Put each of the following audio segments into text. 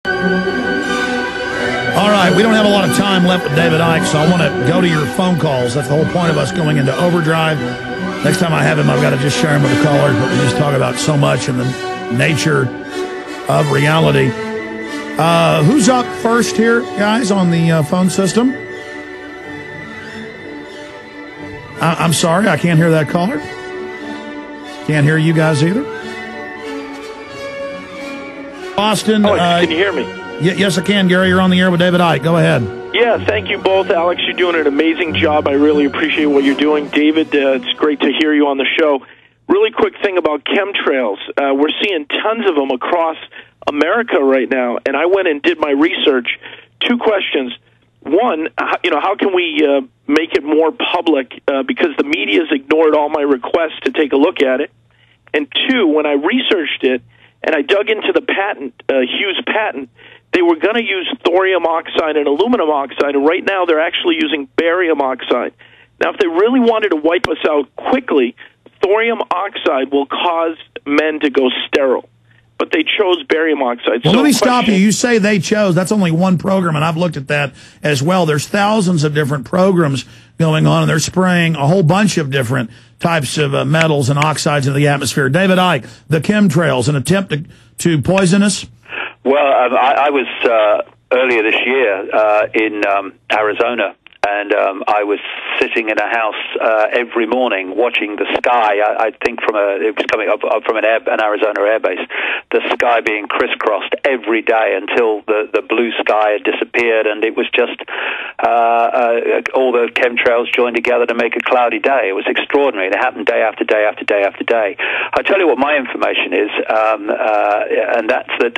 All right, we don't have a lot of time left with David Icke, so I want to go to your phone calls. That's the whole point of us going into overdrive. Next time I have him, I've got to just share him with the callers, but we just talk about so much in the nature of reality. Who's up first here, guys, on the phone system? I'm sorry, I can't hear that caller. Can't hear you guys either. Boston. Alex, can you hear me? Yes, I can, Gary. You're on the air with David Icke. Go ahead. Yeah, thank you both. Alex, you're doing an amazing job. I really appreciate what you're doing. David, it's great to hear you on the show. Really quick thing about chemtrails. We're seeing tons of them across America right now, and I went and did my research. Two questions. One, how can we make it more public? Because the media's ignored all my requests to take a look at it. And two, when I researched it and I dug into the patent, Hughes patent, they were going to use thorium oxide and aluminum oxide, and right now they're actually using barium oxide. Now, if they really wanted to wipe us out quickly, thorium oxide will cause men to go sterile. But they chose barium oxide. Well, let me stop you. You say they chose. That's only one program, and I've looked at that as well. There's thousands of different programs going on, and they're spraying a whole bunch of different types of metals and oxides into the atmosphere. David Icke, the chemtrails, an attempt to poison us? Well, I was earlier this year in Arizona, and I was sitting in a house every morning watching the sky. I think it was coming up from an Arizona air base, the sky being crisscrossed every day until the blue sky had disappeared, and it was just all the chemtrails joined together to make a cloudy day. It was extraordinary. It happened day after day after day after day. I'll tell you what my information is, and that's that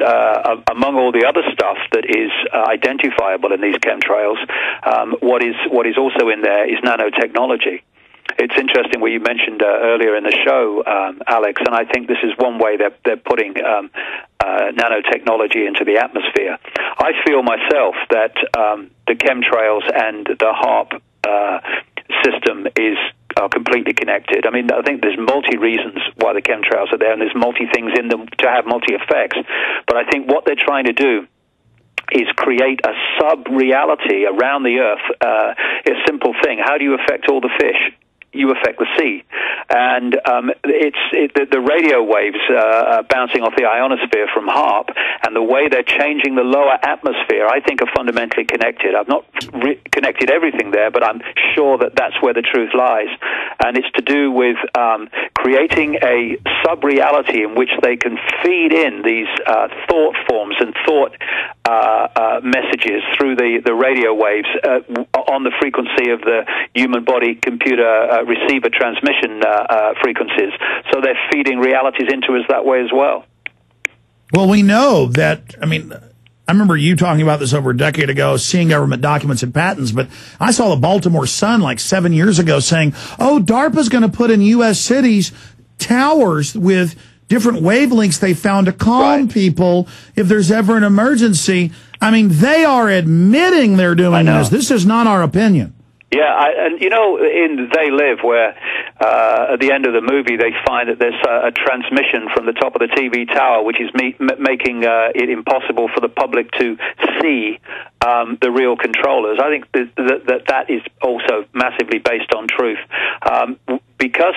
among all the other stuff that is identifiable in these chemtrails, what is also in there is nanotechnology. It's interesting what you mentioned earlier in the show, Alex, and I think this is one way they're putting nanotechnology into the atmosphere. I feel myself that the chemtrails and the HAARP system are completely connected. I mean, I think there's multi-reasons why the chemtrails are there, and there's multi-things in them to have multi-effects. But I think what they're trying to do is create a sub-reality around the Earth. A simple thing. How do you affect all the fish? You affect the sea. And the radio waves bouncing off the ionosphere from HAARP and the way they're changing the lower atmosphere, I think, are fundamentally connected. I've not connected everything there, but I'm sure that that's where the truth lies. And it's to do with creating a sub-reality in which they can feed in these thought forms and thought messages through the radio waves on the frequency of the human body computer receiver transmission frequencies. So they're feeding realities into us that way as well. Well, we know that, I mean, I remember you talking about this over a decade ago, seeing government documents and patents, but I saw the Baltimore Sun like 7 years ago saying, oh, DARPA's going to put in U.S. cities towers with different wavelengths they found to calm people if there's ever an emergency. I mean, they are admitting they're doing this. This is not our opinion. Yeah, and you know, in They Live, where at the end of the movie they find that there's a transmission from the top of the TV tower, which is making it impossible for the public to see the real controllers. I think that is also massively based on truth, because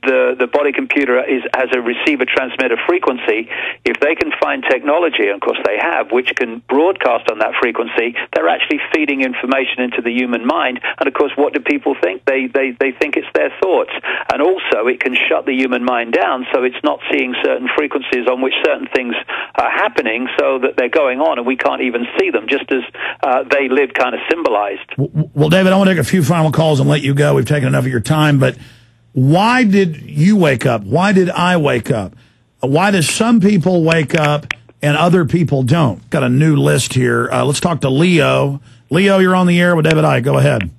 the body computer has a receiver-transmitter frequency. If they can find technology, and of course they have, which can broadcast on that frequency, they're actually feeding information into the human mind. And of course, what do people think? They think it's their thoughts. And also, it can shut the human mind down, so it's not seeing certain frequencies on which certain things are happening, so that they're going on, and we can't even see them, just as They Live kind of symbolized. Well, David, I want to take a few final calls and let you go. We've taken enough of your time, but why did you wake up? Why did I wake up? Why do some people wake up and other people don't? Got a new list here. Let's talk to Leo. Leo, you're on the air with David Icke. Go ahead.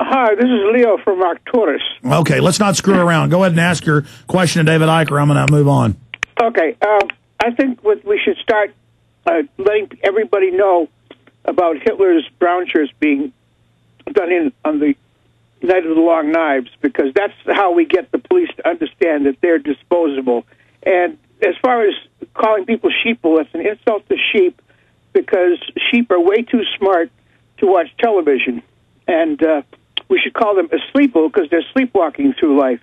Hi, this is Leo from Arcturus. Okay, let's not screw around. Go ahead and ask your question to David Icke, or I'm going to move on. Okay, I think we should start letting everybody know about Hitler's brown shirts being done in on the Night of the Long Knives, because that's how we get the police to understand that they're disposable. And as far as calling people sheeple, it's an insult to sheep. because sheep are way too smart to watch television, and we should call them asleeple because they're sleepwalking through life.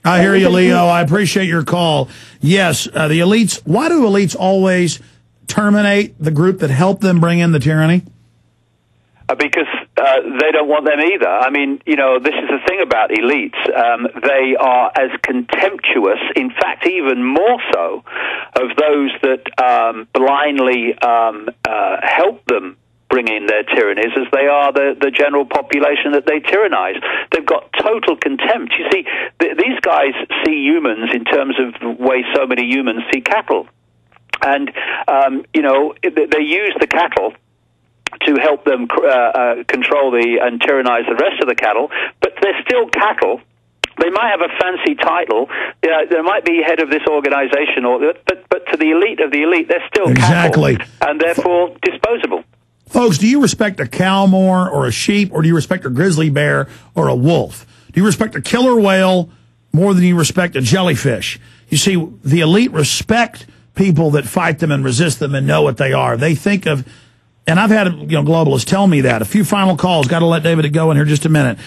I hear you, Leo. I appreciate your call. Yes, the elites. Why do elites always terminate the group that helped them bring in the tyranny? Because they don't want them either. I mean, you know, this is the thing about elites. They are as contemptuous, in fact, even more so, of those that blindly help them bring in their tyrannies as they are the general population that they tyrannize. They've got total contempt. You see, these guys see humans in terms of the way so many humans see cattle. And, you know, they use the cattle to help them control and tyrannize the rest of the cattle, but they're still cattle. They might have a fancy title. They might be head of this organization, but to the elite of the elite, they're still Exactly. cattle, and therefore disposable. Folks, do you respect a cow more or a sheep, or do you respect a grizzly bear or a wolf? Do you respect a killer whale more than you respect a jellyfish? You see, the elite respect people that fight them and resist them and know what they are. They think of, and I've had globalists tell me that. A few final calls. Got to let David go in here just a minute.